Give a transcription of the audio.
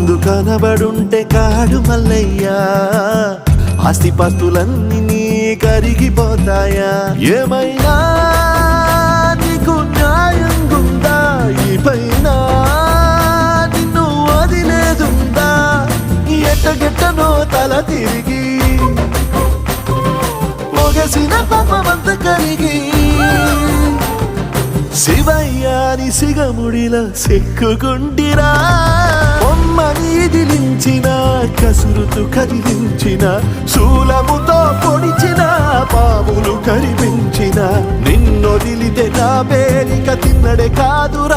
ముందు కనబడుంటే కాడు మల్లయ్యా, ఆస్తిపాస్తులన్నీ నీ కరిగిపోతాయా? ఏమైనా నీకు న్యాయం గుందా? ఈ పైన నిన్ను వదిలేదుందా? ఎట్టగెట్టనో తల తిరిగి ఒగసిన పాపమంత కరిగి శివయ్యాని సిగముడిలా సిక్కుకుంటిరా. బొమ్మని దిలించిన, కసురుతూ కదిలించిన, శూలముతో పొడిచిన, పాములు కరిపించిన, నిన్నొదిలితే నా పేరిక తిన్నడే కాదురా.